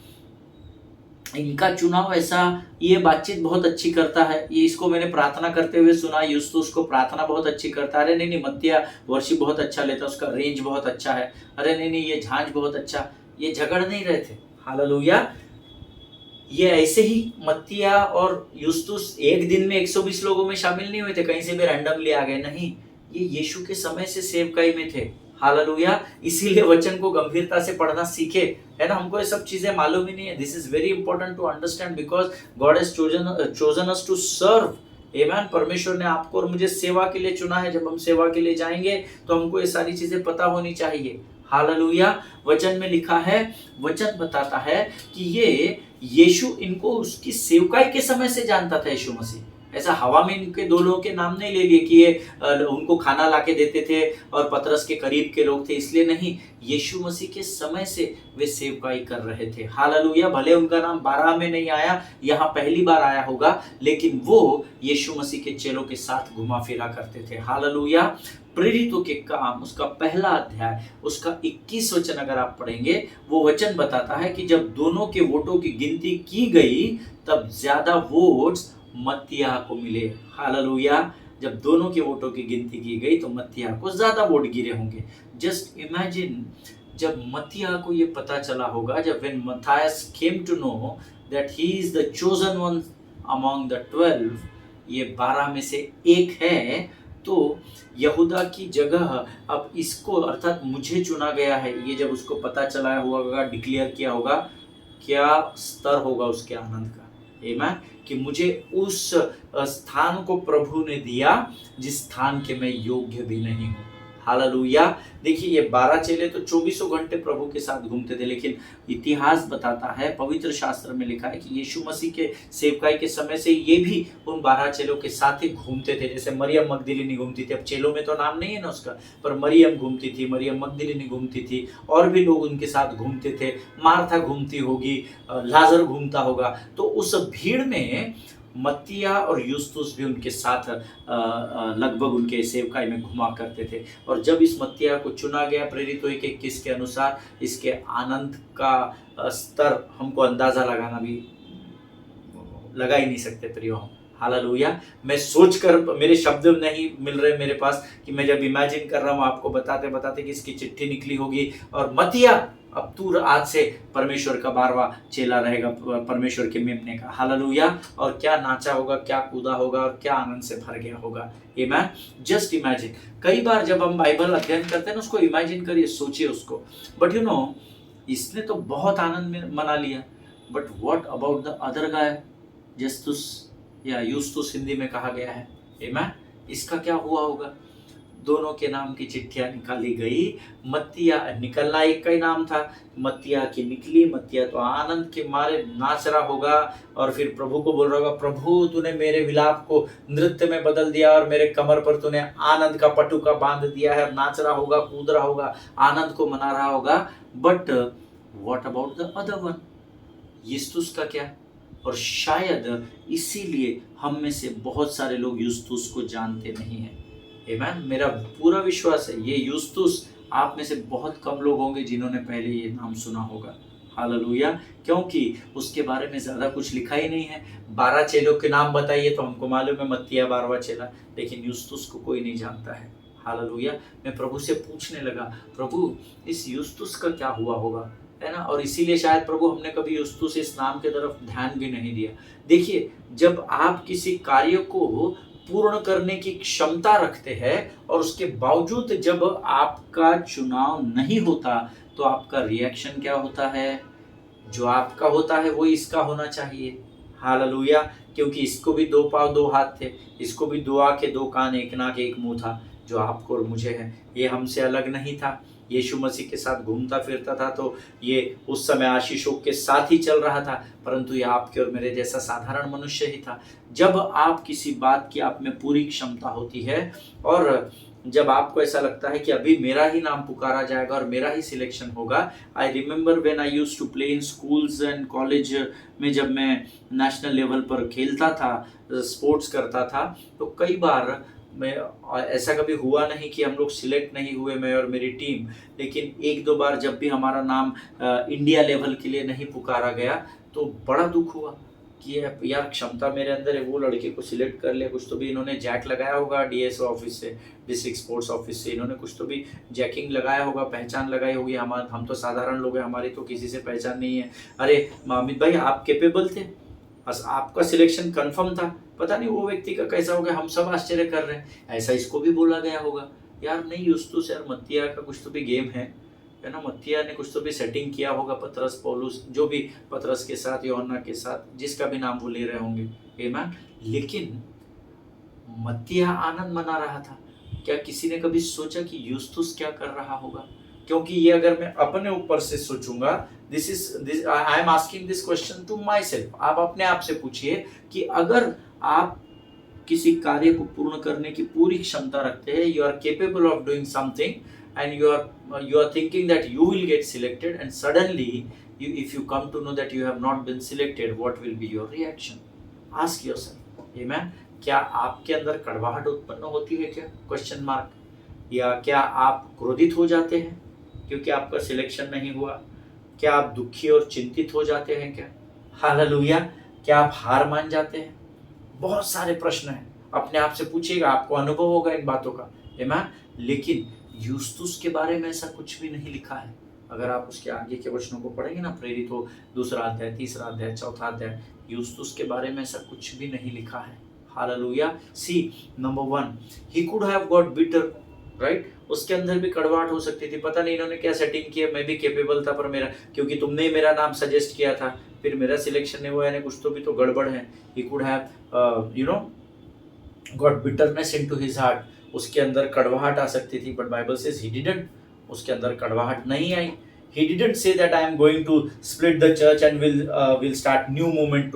इनका चुनाव ऐसा, ये बातचीत बहुत अच्छी करता है, ये इसको मैंने प्रार्थना करते हुए सुना। यूस्तुस को प्रार्थना बहुत अच्छी करता है। अरे नहीं नहीं, मत्तिया वर्शिप बहुत अच्छा लेता, उसका रेंज बहुत अच्छा है। अरे नहीं नहीं, ये झांझ बहुत अच्छा। ये झगड़ नहीं रहे थे। हालेलुया। ये ऐसे ही मत्तिया और यूस्तुस एक दिन में 120 लोगों में शामिल नहीं हुए थे, कहीं से भी रैंडमली आ गए, नहीं। ये यीशु के समय से सेवकाई में थे। हालेलुया। इसीलिए वचन को गंभीरता से पढ़ना सीखे, है ना। हमको ये सब चीजें मालूम ही नहीं है। This is very important to understand, because God has chosen us to serve. आमीन। परमेश्वर ने आपको और मुझे सेवा के लिए चुना है। जब हम सेवा के लिए जाएंगे तो हमको ये सारी चीजें पता होनी चाहिए। हालेलुया। वचन में लिखा है, वचन बताता है कि ये यीशु इनको उसकी सेवकाई के समय से जानता था। यीशु मसीह ऐसा हवा में इनके 2 लोगों के नाम नहीं ले लिए कि ये उनको खाना लाके देते थे और पतरस के करीब के लोग थे, इसलिए नहीं। यीशु मसीह के समय से वे सेवकाई कर रहे थे। हालेलुया। भले उनका नाम 12 में नहीं आया, यहाँ पहली बार आया होगा, लेकिन वो यीशु मसीह के चेलों के साथ घुमा फिरा करते थे। हालेलुया। प्रेरितों के काम उसका पहला अध्याय उसका 21 वचन अगर आप पढ़ेंगे, वो वचन बताता है कि जब दोनों के वोटों की गिनती की गई तब ज्यादा वोट्स मत्तिया को मिले। हालेलुया। जब दोनों के वोटों की गिनती की गई तो मत्तिया को ज्यादा वोट गिरे होंगे। जस्ट इमेजिन, जब मत्तिया को ये पता चला होगा, जब when Matthias came to know that he is the chosen one among the 12, ये 12 में से एक है, तो यहूदा की जगह अब इसको अर्थात मुझे चुना गया है, ये जब उसको पता चला होगा, डिक्लेयर किया होगा, क्या स्तर होगा उसके आनंद का। आमीन। कि मुझे उस स्थान को प्रभु ने दिया जिस स्थान के मैं योग्य भी नहीं हूँ। हालेलुया। देखिए, ये 12 चेले तो 24 घंटे प्रभु के साथ घूमते थे, लेकिन इतिहास बताता है, पवित्र शास्त्र में लिखा है कि यीशु मसीह के सेवकाई के समय से ये भी उन 12 चेलों के साथ ही घूमते थे। जैसे मरियम मगदलीनी घूमती थी, अब चेलों में तो नाम नहीं है ना उसका, पर मरियम घूमती थी, मरियम मगदलीनी घूमती थी, और भी लोग उनके साथ घूमते थे। मार्था घूमती होगी, लाजर घूमता होगा। तो उस भीड़ में मत्तिया और यूस्तुस भी उनके साथ लगभग उनके सेवकाई में घुमा करते थे। और जब इस मत्तिया को चुना गया प्रेरितों के 21 के अनुसार, इसके आनंद का स्तर हमको अंदाजा लगाना भी लगा ही नहीं सकते प्रियो हम। हालेलुया। मैं सोच कर, मेरे शब्द नहीं मिल रहे मेरे पास कि मैं जब इमेजिन कर रहा हूँ आपको बताते बताते कि इसकी चिट्ठी निकली होगी और मतिया अब तू आज से परमेश्वर का 12वां चेला रहेगा, परमेश्वर के मेमने का। हालेलुया। और क्या नाचा होगा, क्या कूदा होगा और क्या आनंद से भर गया होगा। आमेन। Just imagine. कई बार जब हम बाइबल अध्ययन करते हैं ना, उसको इमेजिन करिए, सोचिए उसको। बट इसने तो बहुत आनंद में मना लिया, but what about the other guy, Justus या यूस्तुस हिंदी में कहा गया है। आमेन। इसका क्या हुआ होगा? दोनों के नाम की चिट्ठियां निकाली गई। मत्तिया, निकलना एक का ही नाम था, मत्तिया की निकली। मत्तिया तो आनंद के मारे नाच रहा होगा और फिर प्रभु को बोल रहा होगा, प्रभु तूने मेरे विलाप को नृत्य में बदल दिया और मेरे कमर पर तूने आनंद का पटुका बांध दिया है। नाच रहा होगा, कूद रहा होगा, आनंद को मना रहा होगा। But what about the other one, Justus का क्या? और शायद इसीलिए हम में से बहुत सारे लोग यूस्तुस को जानते नहीं हैं। आमेन। मेरा पूरा विश्वास है ये यूस्तुस आप में से बहुत कम लोग होंगे जिन्होंने पहले ये नाम सुना होगा। हालेलुया। क्योंकि उसके बारे में ज्यादा कुछ लिखा ही नहीं है। 12 चेलों के नाम बताइए तो हमको मालूम है, मत्तिया 12वां चेला, लेकिन यूस्तुस को कोई नहीं जानता है। हालेलुया। मैं प्रभु से पूछने लगा, प्रभु इस यूस्तुस का क्या हुआ होगा, है ना? और इसीलिए शायद प्रभु हमने कभी यूस्तुस इस नाम के तरफ ध्यान भी नहीं दिया। देखिए, जब आप किसी कार्य को पूर्ण करने की क्षमता रखते हैं और उसके बावजूद जब आपका चुनाव नहीं होता तो आपका रिएक्शन क्या होता है? जो आपका होता है वो इसका होना चाहिए। हालेलुया। क्योंकि इसको भी 2 पाँव 2 हाथ थे, इसको भी 2 आंखें 2 कान 1 नाक 1 मुंह था, जो आपको और मुझे है। ये हमसे अलग नहीं था। यीशु मसीह के साथ घूमता फिरता था तो ये उस समय आशीषों के साथ ही चल रहा था, परंतु ये आपके और मेरे जैसा साधारण मनुष्य ही था। जब आप किसी बात की आप में पूरी क्षमता होती है और जब आपको ऐसा लगता है कि अभी मेरा ही नाम पुकारा जाएगा और मेरा ही सिलेक्शन होगा। I remember when I used to play in schools and college में, जब मैं नेशनल लेवल पर खेलता था, स्पोर्ट्स करता था, तो कई बार मैं ऐसा कभी हुआ नहीं कि हम लोग सिलेक्ट नहीं हुए, मैं और मेरी टीम, लेकिन 1-2 बार जब भी हमारा नाम इंडिया लेवल के लिए नहीं पुकारा गया तो बड़ा दुख हुआ कि यार क्षमता मेरे अंदर है, वो लड़के को सिलेक्ट कर लिया। कुछ तो भी इन्होंने जैक लगाया होगा डीएसओ ऑफिस से, डिस्ट्रिक्ट स्पोर्ट्स ऑफिस से, इन्होंने कुछ तो भी जैकिंग लगाया होगा, पहचान लगाई होगी। हम तो साधारण लोग हैं, हमारी तो किसी से पहचान नहीं है। अरे अमित भाई आप कैपेबल थे, बस आपका सिलेक्शन कंफर्म था, पता नहीं वो व्यक्ति का कैसा हो गया, हम सब आश्चर्य कर रहे हैं। ऐसा इसको भी बोला गया होगा। यार नहीं, यूस्तुस यार, मत्तिया का कुछ तो भी गेम है ना? मत्तिया ने कुछ तो भी सेटिंग किया होगा, पतरस पौलुस, जो भी पतरस के साथ, यूहन्ना के साथ, जिसका भी नाम वो ले रहे होंगे। आमीन। लेकिन मत्तिया आनंद मना रहा था। क्या किसी ने कभी सोचा कि यूस्तुस क्या कर रहा होगा? क्योंकि ये अगर मैं अपने ऊपर से सोचूंगा, this I am asking this question to myself. आप अपने आप से पूछिए कि अगर आप किसी कार्य को पूर्ण करने की पूरी क्षमता रखते हैं, you are capable of doing something and you are thinking that you will get selected, and suddenly if you come to know that you have not been selected, what will be your reaction? Ask yourself. Amen. क्या आपके अंदर कड़वाहट उत्पन्न होती है क्या? Question mark. या क्या आप क्रोधित हो जाते हैं क्योंकि आपका सिलेक्शन नहीं हुआ? क्या आप दुखी और चिंतित हो जाते हैं क्या? हालेलुया। क्या आप हार मान जाते हैं? बहुत सारे प्रश्न हैं, अपने आप से पूछिएगा, आपको अनुभव होगा इन बातों का। आमीन। लेकिन यूस्तुस के बारे में ऐसा कुछ भी नहीं लिखा है। अगर आप उसके आगे के वचनों को पढ़ेंगे ना, प्रेरित हो 2 अध्याय, 3 अध्याय, 4 अध्याय, यूस्तुस के बारे में ऐसा कुछ भी नहीं लिखा है। हालेलुया। See, number 1, he could have got bitter, right? उसके अंदर भी कड़वाहट हो सकती थी। पता नहीं इन्होंने क्या सेटिंग किया, मैं भी कैपेबल था पर मेरा, क्योंकि तुमने मेरा नाम सजेस्ट किया था, फिर मेरा सिलेक्शन नहीं हुआ, यानी कुछ तो भी तो गड़बड़ है। ही could have got bitterness into his heart. उसके अंदर कड़वाहट आ सकती थी, but Bible says he didn't. उसके अंदर कड़वाहट नहीं आई। He didn't say that I am going to split the church and will start new movement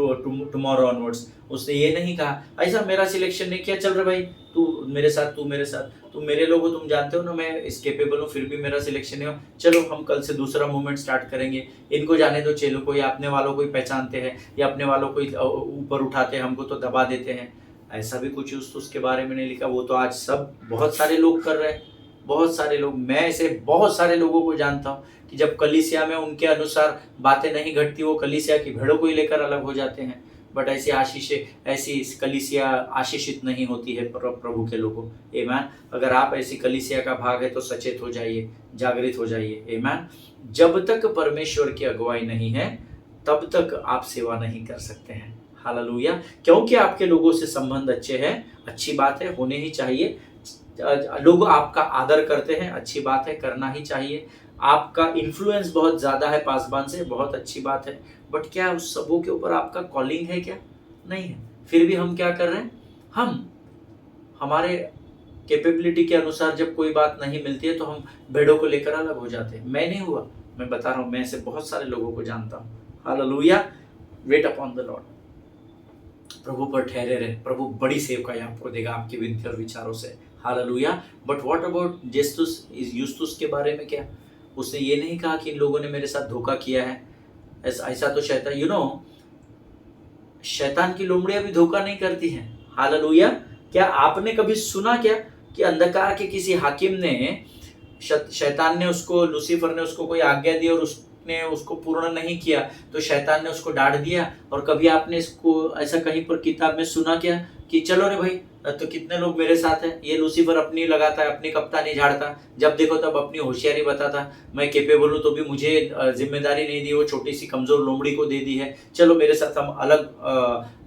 tomorrow onwards. उसने ये नहीं कहा, ऐसा मेरा सिलेक्शन नहीं किया, चल रहा भाई तू मेरे साथ, तू मेरे साथ, तुम मेरे लोग हो, तुम जानते हो ना मैं इस केपेबल हूँ, फिर भी मेरा सिलेक्शन नहीं हो, चलो हम कल से दूसरा मूवमेंट स्टार्ट करेंगे। इनको जाने दो चेलों को, या अपने वालों को ही पहचानते हैं, या अपने वालों को ऊपर उठाते हैं, हमको तो दबा देते हैं। ऐसा भी कुछ उसके बारे में नहीं लिखा। वो तो आज सब बहुत सारे लोग कर रहे हैं, बहुत सारे लोग। मैं ऐसे बहुत सारे लोगों को जानता हूँ कि जब कलीसिया में उनके अनुसार बातें नहीं घटती, वो कलीसिया की भेड़ों को ही लेकर अलग हो जाते हैं। बट ऐसी आशीषें, ऐसी कलीसिया आशीषित नहीं होती है प्रभु के लोगों। आमीन। अगर आप ऐसी कलीसिया का भाग है तो सचेत हो जाइए, जागृत हो जाइए। आमीन। जब तक परमेश्वर की अगुवाई नहीं है तब तक आप सेवा नहीं कर सकते हैं। हालेलुया। क्योंकि आपके लोगों से संबंध अच्छे हैं, अच्छी बात है, होने ही चाहिए। लोग आपका आदर करते हैं, अच्छी बात है, करना ही चाहिए। आपका इन्फ्लुएंस बहुत ज़्यादा है पासवान से, बहुत अच्छी बात है। बट क्या उस सबों के ऊपर आपका कॉलिंग है क्या? नहीं है। फिर भी हम क्या कर रहे हैं? हम हमारे कैपेबिलिटी के अनुसार जब कोई बात नहीं मिलती है तो हम भेड़ों को लेकर अलग हो जाते हैं। मैं नहीं हुआ, मैं बता रहा हूँ, मैं ऐसे बहुत सारे लोगों को जानता हूँ। Hallelujah. Wait upon the lord. प्रभु पर ठहरे रहे, प्रभु बड़ी सेवकाई आपको देगा आपके विनती और विचारों से। हालेलुया। बट व्हाट अबाउट यूस्तुस के बारे में क्या? उसने ये नहीं कहा कि इन लोगों ने मेरे साथ धोखा किया है। ऐसा तो शैतान, शैतान की लोमड़ियां भी धोखा नहीं करती हैं। हालेलुया। क्या आपने कभी सुना क्या कि अंधकार के किसी हाकिम ने, शैतान ने उसको, लूसीफर ने उसको कोई आज्ञा दी और उसने उसको पूर्ण नहीं किया तो शैतान ने उसको डांट दिया? और कभी आपने इसको ऐसा कहीं पर किताब में सुना क्या कि चलो रे भाई, तो कितने लोग मेरे साथ हैं, ये लूसीफर अपनी लगाता है, अपनी कप्तानी झाड़ता, जब देखो तब अपनी होशियारी बताता, मैं कैपेबल हूँ तो भी मुझे जिम्मेदारी नहीं दी, वो छोटी सी कमजोर लोमड़ी को दे दी है, चलो मेरे साथ हम अलग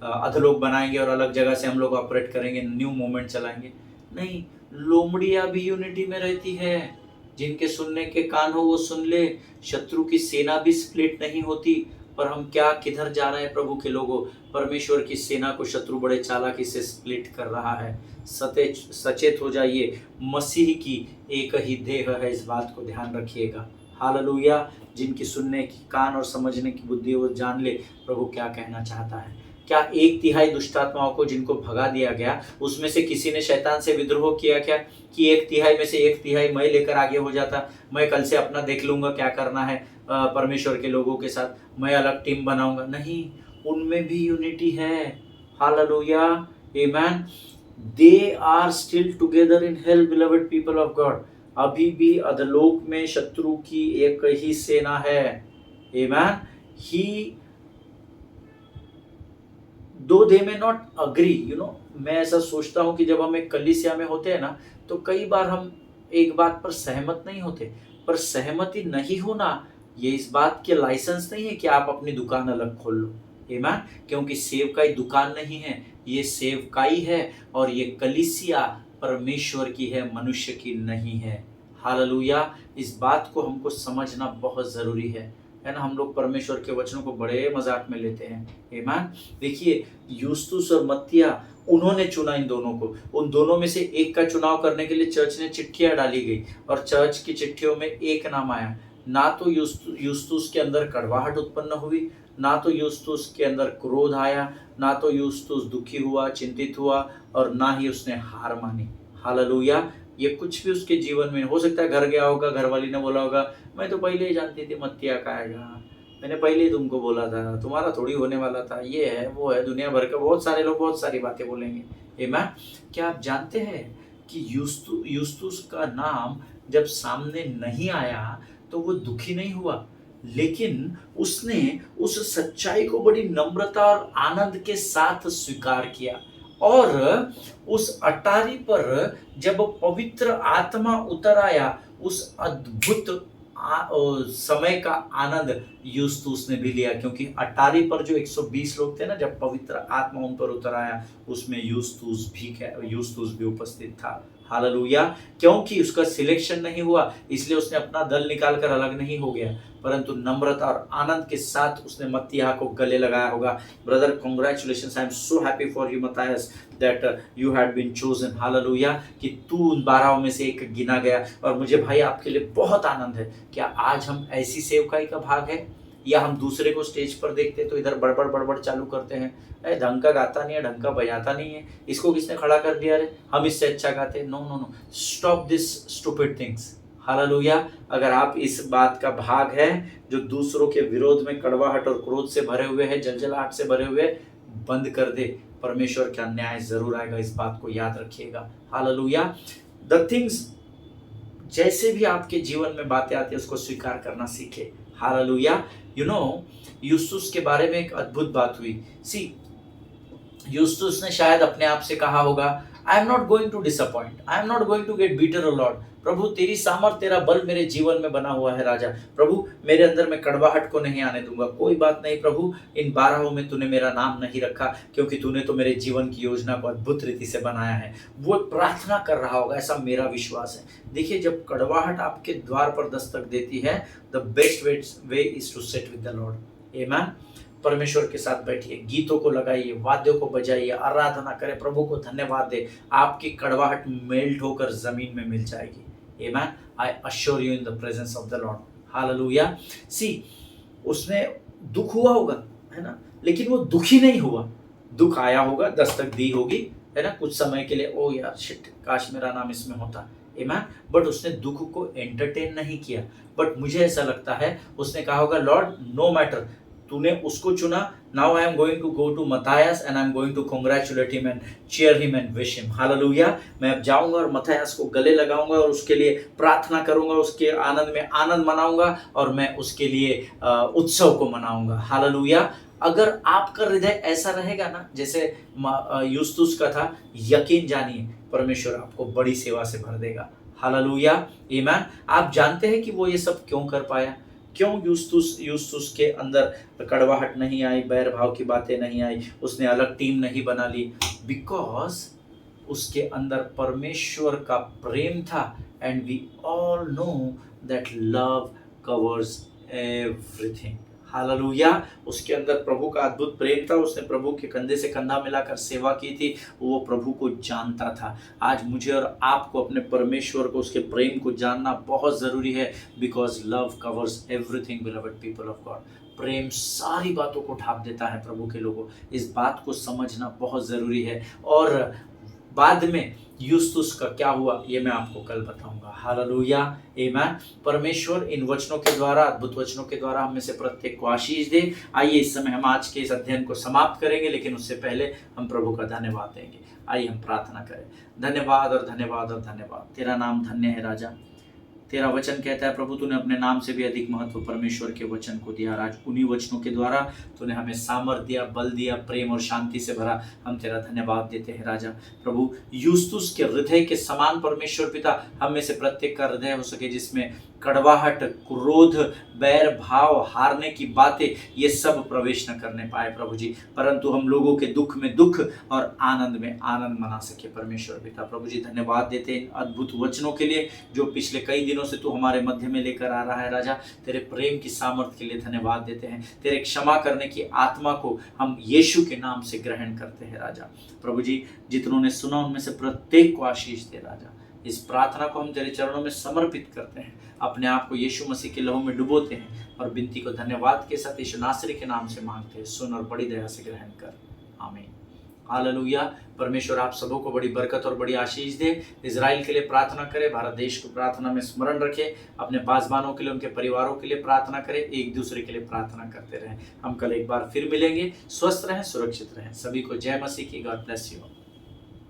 अधलोक बनाएंगे और अलग जगह से हम लोग ऑपरेट करेंगे, न्यू मूवमेंट चलाएंगे। नहीं, लोमड़ियां भी यूनिटी में रहती है। जिनके सुनने के कान हो वो सुन ले। शत्रु की सेना भी स्प्लिट नहीं होती। पर हम क्या किधर जा रहे हैं प्रभु के लोगों? परमेश्वर की सेना को शत्रु बड़े चालाकी से स्प्लिट कर रहा है। सचेत हो जाइए, मसीह की एक ही देह है, इस बात को ध्यान रखिएगा। हालेलुया। जिनकी सुनने की कान और समझने की बुद्धि वो जान ले प्रभु क्या कहना चाहता है। क्या 1/3 दुष्टात्माओं को जिनको भगा दिया गया उसमें से किसी ने शैतान से विद्रोह किया क्या कि 1/3 में से 1/3 मैं लेकर आगे हो जाता, मैं कल से अपना देख लूंगा क्या करना है परमेश्वर के लोगों के साथ, मैं अलग टीम बनाऊंगा? नहीं, उनमें भी यूनिटी है। हालेलुया। आमेन। They are still together in hell, beloved people of God. अभी भी अधलोक में शत्रु की एक ही सेना है। आमेन। ही दो दे में नॉट अग्री, मैं ऐसा सोचता हूं कि जब हम एक कलीसिया में होते हैं ना तो कई बार हम एक बात पर सहमत नहीं होते, पर सहमति नहीं होना ये इस बात के लाइसेंस नहीं है कि आप अपनी दुकान अलग खोल लो। आमीन। क्योंकि सेवकाई दुकान नहीं है, ये सेवकाई है और ये कलीसिया परमेश्वर की है, मनुष्य की नहीं है। हालेलुया। इस बात को हमको समझना बहुत जरूरी है ना। हम लोग परमेश्वर के वचनों को बड़े मजाक में लेते हैं। आमीन। देखिए, यूस्तुस और मत्तिया, उन्होंने चुना इन दोनों को। उन दोनों में से एक का चुनाव करने के लिए चर्च ने चिट्ठियां डाली गई और चर्च की चिट्ठियों में एक नाम आया। ना तो यूस्तुस के अंदर कड़वाहट उत्पन्न हुई, ना तो यूस्तुस के अंदर क्रोध आया, ना तो यूस्तुस दुखी हुआ, चिंतित हुआ, और ना ही उसने हार मानी। हालेलुया। ये कुछ भी उसके जीवन में हो सकता है। घर गया होगा, घर वाली ने बोला होगा, मैं तो पहले ही जानती थी मत्तिया का आएगा, मैंने पहले ही तुमको बोला था, तुम्हारा थोड़ी होने वाला था, ये है वो है, दुनिया भर के बहुत सारे लोग बहुत सारी बातें बोलेंगे। आमीन। क्या आप जानते हैं कि यूस्तुस का नाम जब सामने नहीं आया तो वो दुखी नहीं हुआ, लेकिन उसने उस सच्चाई को बड़ी नम्रता और आनंद के साथ स्वीकार किया। और उस अटारी पर जब पवित्र आत्मा उतर आया, उस अद्भुत समय का आनंद यूस्तुस ने भी लिया। क्योंकि अटारी पर जो 120 लोग थे ना, जब पवित्र आत्मा उन पर उतर आया, उसमें यूस्तुस भी उपस्थित था। हालेलुया। क्योंकि उसका सिलेक्शन नहीं हुआ इसलिए उसने अपना दल निकालकर अलग नहीं हो गया, परंतु नम्रता और आनंद के साथ उसने मत्तियाह को गले लगाया होगा। Brother, congratulations, I am so happy for you Matthias that you had been chosen. Hallelujah. कि तू उन 12 में से एक गिना गया। और मुझे भाई आपके लिए बहुत आनंद है। क्या आज हम ऐसी सेवकाई का भाग है, या हम दूसरे को स्टेज पर देखते तो इधर बड़बड़ चालू करते हैं, ढंग का गाता नहीं है, ढंग का बजाता नहीं है, इसको किसने खड़ा कर दिया रे, हम इससे अच्छा गाते हैं। No no no, stop this stupid things. हालेलुया। अगर आप इस बात का भाग है जो दूसरों के विरोध में कड़वाहट और क्रोध से भरे हुए है, जलजलाहट से भरे हुए, बंद कर दे, परमेश्वर का न्याय जरूर आएगा, इस बात को याद रखिएगा। हालेलुया। द थिंग्स, जैसे भी आपके जीवन में बातें आती है उसको स्वीकार करना सीखे। हालेलुया। यूस्तुस के बारे में एक अद्भुत बात हुई। सी, यूस्तुस ने शायद अपने आप से कहा होगा, I am not going to disappoint, I am not going to get bitter O lord. प्रभु तेरी सामर्थ, तेरा बल मेरे जीवन में बना हुआ है राजा। प्रभु मेरे अंदर में कड़वाहट को नहीं आने दूंगा। कोई बात नहीं प्रभु, इन 12 में तूने मेरा नाम नहीं रखा, क्योंकि तूने तो मेरे जीवन की योजना को अद्भुत रीति से बनाया है। वो प्रार्थना कर रहा होगा, ऐसा मेरा विश्वास है। देखिए, जब कड़वाहट आपके द्वार पर दस्तक देती है, the best way is to sit with the Lord. आमीन। परमेश्वर के साथ बैठिए, गीतों को लगाइए, वाद्यों को बजाइए, आराधना करें, प्रभु को धन्यवाद दे। आपकी कड़वाहट मेल्ट होकर जमीन में मिल जाएगी। Amen. I assure you in the presence of the lord. Hallelujah. See, उसने दुख हुआ होगा, है ना, लेकिन वो दुखी नहीं हुआ। दुख आया होगा, दस्तक दी होगी, है ना, कुछ समय के लिए, ओ यार शिट, काश मेरा नाम इसमें होता। आमेन। बट उसने दुख को एंटरटेन नहीं किया। बट मुझे ऐसा लगता है उसने कहा होगा, लॉर्ड नो मैटर, तूने उसको चुना, now I am going to go to Matthias and I am going to congratulate him and cheer him and wish him. Hallelujah. मैं अब जाऊंगा और मत्थियास को गले लगाऊंगा और उसके लिए प्रार्थना करूंगा, उसके आनंद में आनंद मनाऊंगा और मैं उसके लिए उत्सव को मनाऊंगा। हालेलुया। अगर आपका हृदय ऐसा रहेगा ना जैसे यूस्तुस का था, यकीन जानिए परमेश्वर आपको बड़ी सेवा से भर देगा। हालेलुया। आमीन। आप जानते हैं कि वो ये सब क्यों कर पाया? क्यों यूस्तुस के अंदर कड़वाहट नहीं आई, बैर भाव की बातें नहीं आई, उसने अलग टीम नहीं बना ली? बिकॉज उसके अंदर परमेश्वर का प्रेम था। And we all know that love covers everything. Hallelujah. उसके अंदर प्रभु का अद्भुत प्रेम था। उसने प्रभु के कंधे से कंधा मिलाकर सेवा की थी। वो प्रभु को जानता था। आज मुझे और आपको अपने परमेश्वर को, उसके प्रेम को जानना बहुत ज़रूरी है। Because love covers everything beloved people of God. प्रेम सारी बातों को ढांप देता है प्रभु के लोगों। इस बात को समझना बहुत ज़रूरी है। और बाद में यूस्तुस का क्या हुआ ये मैं आपको कल बताऊंगा। हालेलुया। आमीन। परमेश्वर इन वचनों के द्वारा, अद्भुत वचनों के द्वारा हम में से प्रत्येक को आशीष दे। आइए इस समय हम आज के इस अध्ययन को समाप्त करेंगे, लेकिन उससे पहले हम प्रभु का धन्यवाद देंगे। आइए हम प्रार्थना करें। धन्यवाद और धन्यवाद और धन्यवाद। तेरा नाम धन्य है राजा। तेरा वचन कहता है प्रभु, तूने अपने नाम से भी अधिक महत्व परमेश्वर के वचन को दिया। आज उन्हीं वचनों के द्वारा तूने हमें सामर्थ दिया, बल दिया, प्रेम और शांति से भरा। हम तेरा धन्यवाद देते हैं राजा। प्रभु, यूस्तुस के हृदय के समान परमेश्वर पिता हम में से प्रत्येक का हृदय हो सके, जिसमें कड़वाहट, क्रोध, बैर भाव, हारने की बातें ये सब प्रवेश न करने पाए प्रभु जी, परंतु हम लोगों के दुख में दुख और आनंद में आनंद मना सके परमेश्वर पिता। प्रभु जी धन्यवाद देते हैं अद्भुत वचनों के लिए जो पिछले कई दिनों से तू हमारे मध्य में लेकर आ रहा है राजा। तेरे प्रेम की सामर्थ्य के लिए धन्यवाद देते हैं। तेरे क्षमा करने की आत्मा को हम यीशु के नाम से ग्रहण करते हैं राजा। प्रभु जी, जितनों ने सुना उनमें से प्रत्येक को आशीष दे राजा। इस प्रार्थना को हम तेरे चरणों में समर्पित करते हैं, अपने आप को यीशु मसीह के लहू में डुबोते हैं और विनती को धन्यवाद के साथ यीशु नासरी के नाम से मांगते हैं। सुन और बड़ी दया से ग्रहण कर। आमीन। हालेलुया। परमेश्वर आप सबों को बड़ी बरकत और बड़ी आशीष दे। इजराइल के लिए प्रार्थना करें, भारत देश को प्रार्थना में स्मरण रखें, अपने पासबानों के लिए, उनके परिवारों के लिए प्रार्थना करें, एक दूसरे के लिए प्रार्थना करते रहें। हम कल एक बार फिर मिलेंगे। स्वस्थ रहें, सुरक्षित रहें। सभी को जय मसीह की। God bless you.